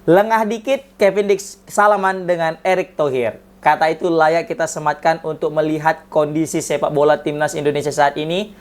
Lengah dikit, Kevin Dix salaman dengan Erick Thohir. Kata itu layak kita sematkan untuk melihat kondisi sepak bola timnas Indonesia saat ini.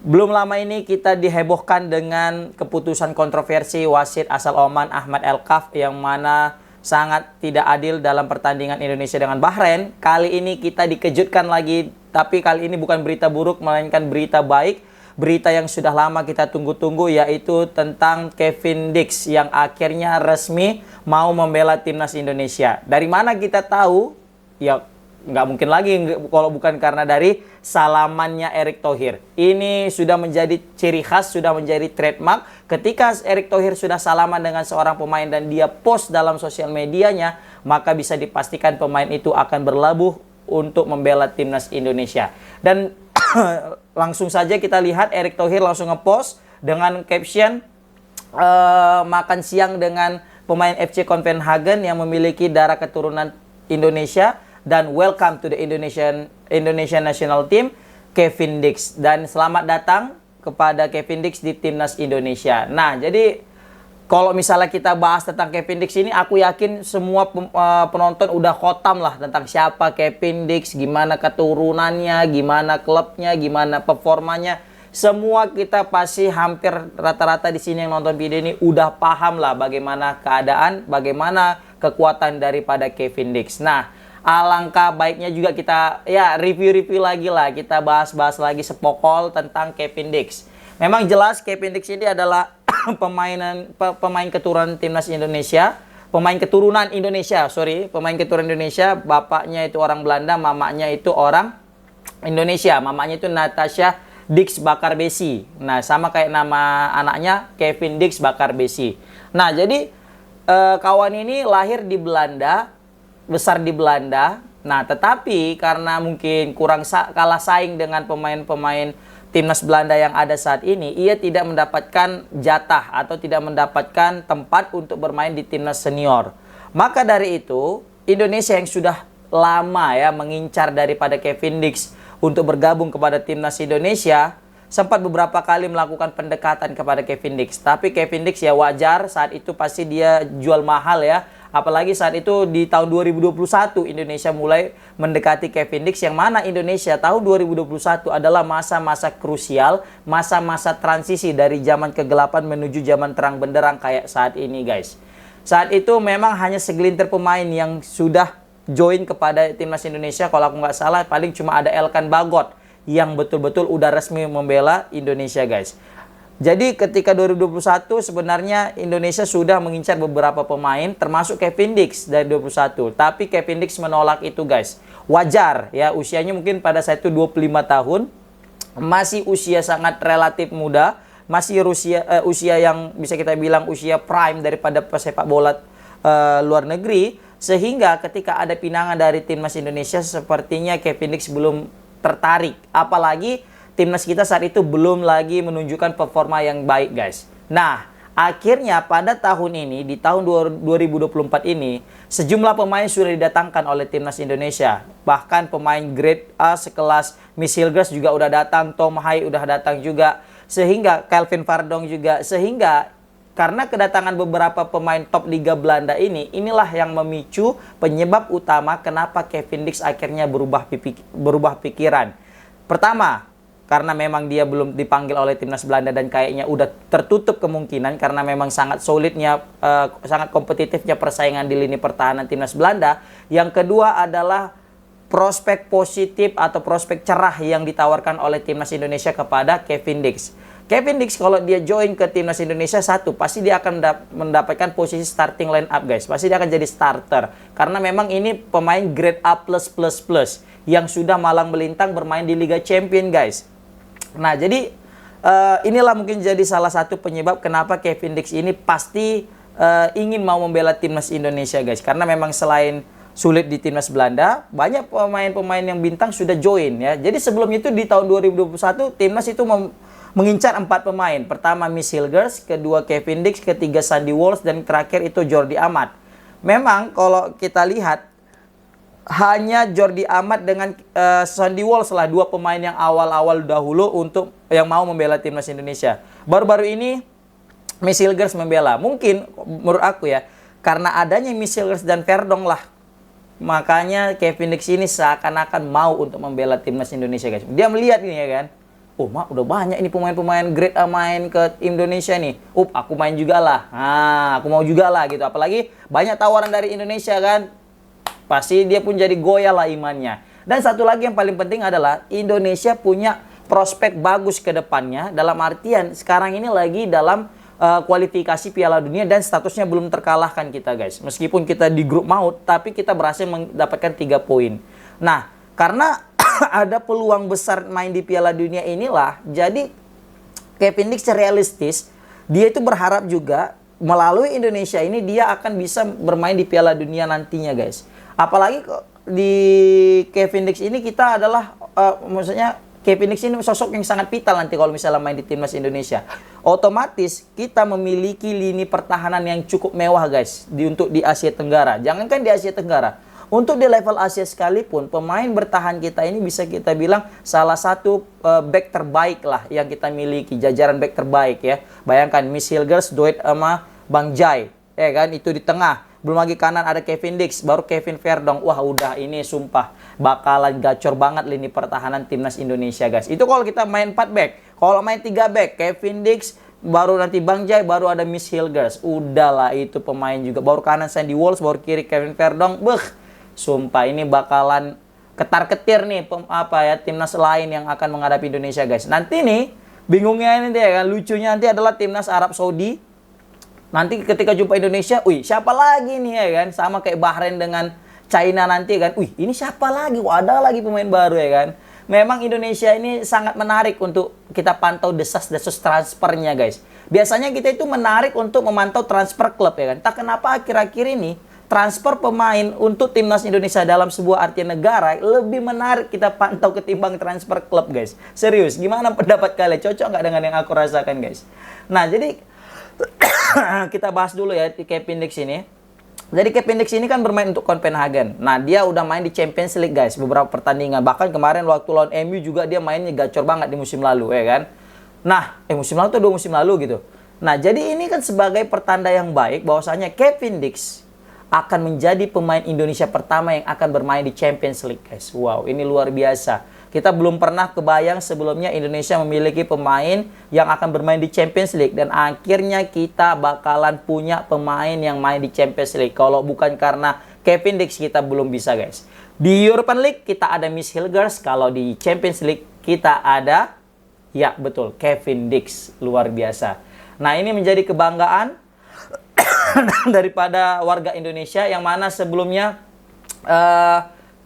Belum lama ini kita dihebohkan dengan keputusan kontroversi wasit asal Oman Ahmad El-Kaf yang mana sangat tidak adil dalam pertandingan Indonesia dengan Bahrain. Kali ini kita dikejutkan lagi, tapi kali ini bukan berita buruk melainkan berita baik. Berita yang sudah lama kita tunggu-tunggu, yaitu tentang Kevin Dix yang akhirnya resmi mau membela timnas Indonesia. Dari mana kita tahu? Ya nggak mungkin lagi kalau bukan karena dari salamannya Erick Thohir. Ini sudah menjadi ciri khas, sudah menjadi trademark. Ketika Erick Thohir sudah salaman dengan seorang pemain dan dia post dalam sosial medianya, maka bisa dipastikan pemain itu akan berlabuh untuk membela timnas Indonesia. Dan langsung saja kita lihat Erick Thohir langsung ngepost dengan caption makan siang dengan pemain FC Copenhagen yang memiliki darah keturunan Indonesia dan welcome to the Indonesian National Team Kevin Dix, dan selamat datang kepada Kevin Dix di timnas Indonesia. Nah, jadi kalau misalnya kita bahas tentang Kevin Dix ini, aku yakin semua penonton udah khotam lah tentang siapa Kevin Dix, gimana keturunannya, gimana klubnya, gimana performanya. Semua kita pasti hampir rata-rata di sini yang nonton video ini udah paham lah bagaimana keadaan, bagaimana kekuatan daripada Kevin Dix. Nah, alangkah baiknya juga kita ya review-review lagi lah, kita bahas-bahas lagi sepokol tentang Kevin Dix. Memang jelas Kevin Dix ini adalah pemain keturunan timnas Indonesia, pemain keturunan Indonesia, bapaknya itu orang Belanda, mamanya itu orang Indonesia, mamanya itu Natasha Dix Bakarbesi. Nah, sama kayak nama anaknya Kevin Dix Bakarbesi. Nah, jadi kawan ini lahir di Belanda, besar di Belanda. Nah, tetapi karena mungkin kalah saing dengan pemain-pemain timnas Belanda yang ada saat ini, ia tidak mendapatkan jatah atau tidak mendapatkan tempat untuk bermain di timnas senior. Maka dari itu, Indonesia yang sudah lama ya mengincar daripada Kevin Dix untuk bergabung kepada timnas Indonesia, sempat beberapa kali melakukan pendekatan kepada Kevin Dix. Tapi Kevin Dix ya wajar, saat itu pasti dia jual mahal ya. Apalagi saat itu di tahun 2021 Indonesia mulai mendekati Kevin Dix, yang mana Indonesia tahun 2021 adalah masa-masa krusial, masa-masa transisi dari zaman kegelapan menuju zaman terang benderang kayak saat ini, guys. Saat itu memang hanya segelintir pemain yang sudah join kepada timnas Indonesia. Kalau aku nggak salah paling cuma ada Elkan Bagot yang betul-betul udah resmi membela Indonesia, guys. Jadi ketika 2021 sebenarnya Indonesia sudah mengincar beberapa pemain termasuk Kevin Dix dari 2021. Tapi Kevin Dix menolak itu, guys. Wajar ya, usianya mungkin pada saat itu 25 tahun. Masih usia sangat relatif muda, masih usia yang bisa kita bilang usia prime daripada pesepak bola luar negeri, sehingga ketika ada pinangan dari timnas Indonesia sepertinya Kevin Dix belum tertarik. Apalagi timnas kita saat itu belum lagi menunjukkan performa yang baik, guys. Nah, akhirnya pada tahun ini, di tahun 2024 ini, sejumlah pemain sudah didatangkan oleh timnas Indonesia. Bahkan pemain grade A sekelas Miss Hilgers juga udah datang, Tom Hai udah datang juga, sehingga Kelvin Verdonk juga, sehingga karena kedatangan beberapa pemain top Liga Belanda ini, inilah yang memicu penyebab utama kenapa Kevin Dix akhirnya berubah pikiran. Pertama, karena memang dia belum dipanggil oleh timnas Belanda dan kayaknya udah tertutup kemungkinan karena memang sangat solidnya, sangat kompetitifnya persaingan di lini pertahanan timnas Belanda. Yang kedua adalah prospek positif atau prospek cerah yang ditawarkan oleh timnas Indonesia kepada Kevin Dix. Kevin Dix kalau dia join ke timnas Indonesia, satu, pasti dia akan mendapatkan posisi starting line up, guys. Pasti dia akan jadi starter. Karena memang ini pemain grade A+++ yang sudah malang melintang bermain di Liga Champion, guys. Nah, jadi inilah mungkin jadi salah satu penyebab kenapa Kevin Dix ini pasti ingin mau membela timnas Indonesia, guys. Karena memang selain sulit di timnas Belanda, banyak pemain-pemain yang bintang sudah join ya. Jadi sebelum itu di tahun 2021 timnas itu mengincar 4 pemain. Pertama Miss Hilgers, kedua Kevin Dix, ketiga Sandy Walsh, dan terakhir itu Jordi Amat. Memang kalau kita lihat hanya Jordi Amat dengan Sandy Walsh lah, 2 pemain yang awal-awal dahulu untuk yang mau membela timnas Indonesia. Baru-baru ini Miss Hilgers membela. Mungkin menurut aku ya, karena adanya Michel dan Verdong lah, makanya Kevin Dix ini seakan-akan mau untuk membela timnas Indonesia, guys. Dia melihat ini ya kan, oh mak udah banyak ini pemain-pemain grade A main ke Indonesia nih. Aku main juga lah. Nah, aku mau juga lah gitu. Apalagi banyak tawaran dari Indonesia kan. Pasti dia pun jadi goyah lah imannya. Dan satu lagi yang paling penting adalah Indonesia punya prospek bagus ke depannya. Dalam artian sekarang ini lagi dalam kualifikasi Piala Dunia dan statusnya belum terkalahkan kita, guys. Meskipun kita di grup maut, tapi kita berhasil mendapatkan 3 poin. Nah, karena ada peluang besar main di Piala Dunia inilah, jadi Kevin Dix realistis, dia itu berharap juga melalui Indonesia ini dia akan bisa bermain di Piala Dunia nantinya, guys. Apalagi di Kevin Dix ini kita adalah maksudnya Kevin Dix ini sosok yang sangat vital nanti kalau misalnya main di timnas Indonesia. Otomatis kita memiliki lini pertahanan yang cukup mewah, guys, untuk di Asia Tenggara. Jangankan di Asia Tenggara, untuk di level Asia sekalipun, pemain bertahan kita ini bisa kita bilang salah satu back terbaik lah yang kita miliki, jajaran back terbaik ya. Bayangkan Miss Hilgers, duet sama Bang Jai, ya kan, itu di tengah. Belum lagi kanan ada Kevin Dix, baru Kevin Verdong. Wah, udah ini sumpah bakalan gacor banget lini pertahanan timnas Indonesia, guys. Itu kalau kita main 4 back. Kalau main 3 back, Kevin Dix, baru nanti Bang Jai, baru ada Miss Hilgers. Udahlah itu pemain juga. Baru kanan Sandy Walsh, baru kiri Kevin Verdong. Sumpah ini bakalan ketar-ketir nih timnas lain yang akan menghadapi Indonesia, guys. Nanti nih bingungnya ini dia kan, lucunya nanti adalah timnas Arab Saudi. Nanti ketika jumpa Indonesia, siapa lagi nih ya kan? Sama kayak Bahrain dengan China nanti kan. Ini siapa lagi? Ada lagi pemain baru ya kan. Memang Indonesia ini sangat menarik untuk kita pantau desas-desus transfernya, guys. Biasanya kita itu menarik untuk memantau transfer klub ya kan. Tak kenapa akhir-akhir ini transfer pemain untuk timnas Indonesia dalam sebuah artian negara lebih menarik kita pantau ketimbang transfer klub, guys. Serius, gimana pendapat kalian? Cocok nggak dengan yang aku rasakan, guys? Nah, jadi kita bahas dulu ya di Kevin Dix ini. Jadi Kevin Dix ini kan bermain untuk Copenhagen. Nah, dia udah main di Champions League, guys, beberapa pertandingan. Bahkan kemarin waktu lawan MU juga dia mainnya gacor banget di musim lalu, ya kan? Nah, musim lalu tuh 2 musim lalu gitu. Nah, jadi ini kan sebagai pertanda yang baik bahwasanya Kevin Dix akan menjadi pemain Indonesia pertama yang akan bermain di Champions League, guys. Wow, ini luar biasa. Kita belum pernah kebayang sebelumnya Indonesia memiliki pemain yang akan bermain di Champions League. Dan akhirnya kita bakalan punya pemain yang main di Champions League. Kalau bukan karena Kevin Dix kita belum bisa, guys. Di European League kita ada Miss Hilgers. Kalau di Champions League kita ada, ya betul, Kevin Dix. Luar biasa. Nah, ini menjadi kebanggaan daripada warga Indonesia yang mana sebelumnya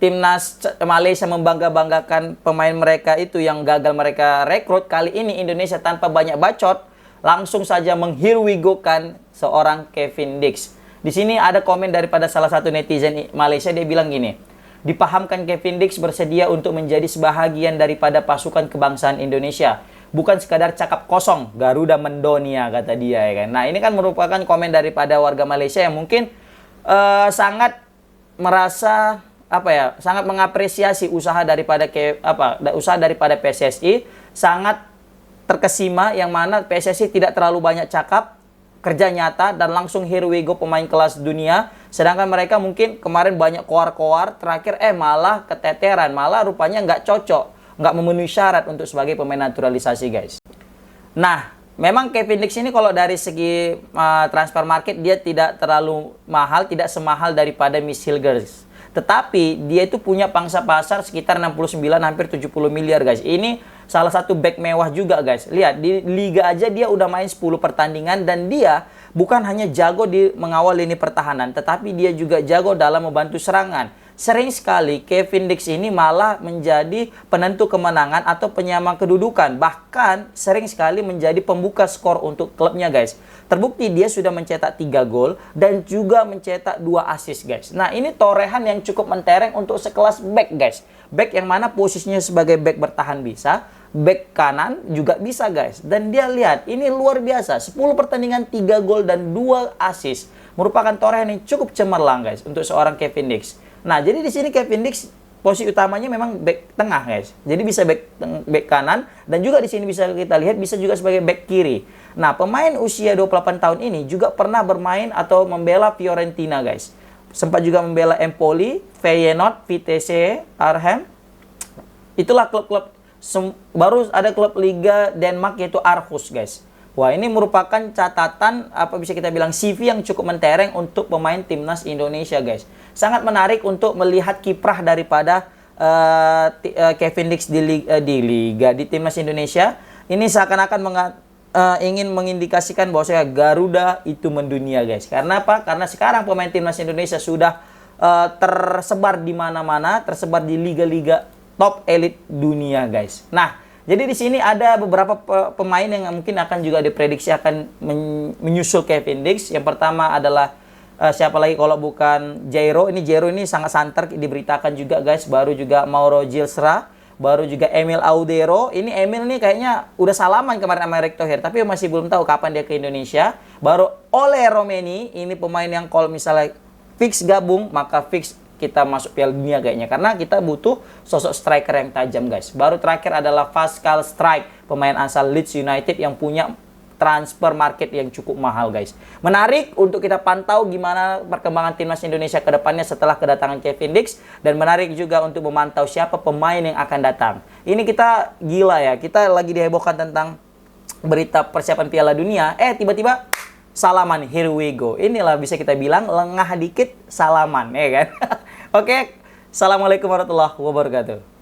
timnas Malaysia membangga-banggakan pemain mereka itu yang gagal mereka rekrut. Kali ini Indonesia tanpa banyak bacot langsung saja menghirwigokan seorang Kevin Dix. Di sini ada komen daripada salah satu netizen Malaysia, dia bilang gini, dipahamkan Kevin Dix bersedia untuk menjadi sebahagian daripada pasukan kebangsaan Indonesia. Bukan sekadar cakap kosong, Garuda Mendonia, kata dia ya kan. Nah, ini kan merupakan komen daripada warga Malaysia yang mungkin sangat merasa sangat mengapresiasi usaha daripada PSSI, sangat terkesima yang mana PSSI tidak terlalu banyak cakap, kerja nyata dan langsung here we go pemain kelas dunia. Sedangkan mereka mungkin kemarin banyak koar-koar, terakhir malah keteteran, malah rupanya nggak cocok, nggak memenuhi syarat untuk sebagai pemain naturalisasi, guys. Nah, memang Kevin Dix ini kalau dari segi transfer market dia tidak terlalu mahal, tidak semahal daripada Miss Hilgers. Tetapi dia itu punya pangsa pasar sekitar 69 hampir 70 miliar, guys. Ini salah satu back mewah juga, guys. Lihat, di liga aja dia udah main 10 pertandingan dan dia bukan hanya jago di mengawal lini pertahanan, tetapi dia juga jago dalam membantu serangan. Sering sekali Kevin Dix ini malah menjadi penentu kemenangan atau penyamang kedudukan. Bahkan sering sekali menjadi pembuka skor untuk klubnya, guys. Terbukti dia sudah mencetak 3 gol dan juga mencetak 2 assist, guys. Nah, ini torehan yang cukup mentereng untuk sekelas back, guys. Back yang mana posisinya sebagai back bertahan bisa, back kanan juga bisa, guys. Dan dia lihat, ini luar biasa. 10 pertandingan 3 gol dan 2 assist. Merupakan torehan yang cukup cemerlang, guys, untuk seorang Kevin Dix. Nah, jadi di sini Kevin Dix posisi utamanya memang back tengah, guys. Jadi bisa back kanan, dan juga di sini bisa kita lihat bisa juga sebagai back kiri. Nah, pemain usia 28 tahun ini juga pernah bermain atau membela Fiorentina, guys. Sempat juga membela Empoli, Feyenoord, Vitesse Arnhem. Itulah klub-klub, baru ada klub Liga Denmark yaitu Aarhus, guys. Wah, ini merupakan catatan, apa bisa kita bilang, CV yang cukup mentereng untuk pemain timnas Indonesia, guys. Sangat menarik untuk melihat kiprah daripada Kevin Dix di timnas Indonesia. Ini seakan-akan ingin mengindikasikan bahwa Garuda itu mendunia, guys. Karena apa? Karena sekarang pemain timnas Indonesia sudah tersebar di mana-mana, tersebar di liga-liga top elite dunia, guys. Nah, jadi di sini ada beberapa pemain yang mungkin akan juga diprediksi akan menyusul Kevin Dix. Yang pertama adalah siapa lagi kalau bukan Jairo. Jairo ini sangat santer diberitakan juga, guys. Baru juga Mauro Gilsra, baru juga Emil Audero. Ini Emil nih kayaknya udah salaman kemarin sama Erick Thohir, tapi masih belum tahu kapan dia ke Indonesia. Baru Ole Romeni, ini pemain yang kalau misalnya fix gabung, maka fix kita masuk Piala Dunia kayaknya, karena kita butuh sosok striker yang tajam, guys. Baru terakhir adalah Pascal Struijk, pemain asal Leeds United yang punya transfer market yang cukup mahal, guys. Menarik untuk kita pantau gimana perkembangan timnas Indonesia ke depannya setelah kedatangan Kevin Dix, dan menarik juga untuk memantau siapa pemain yang akan datang. Ini kita gila ya, kita lagi dihebohkan tentang berita persiapan Piala Dunia, tiba-tiba salaman, here we go. Inilah bisa kita bilang lengah dikit salaman, ya kan? Oke, assalamualaikum warahmatullahi wabarakatuh.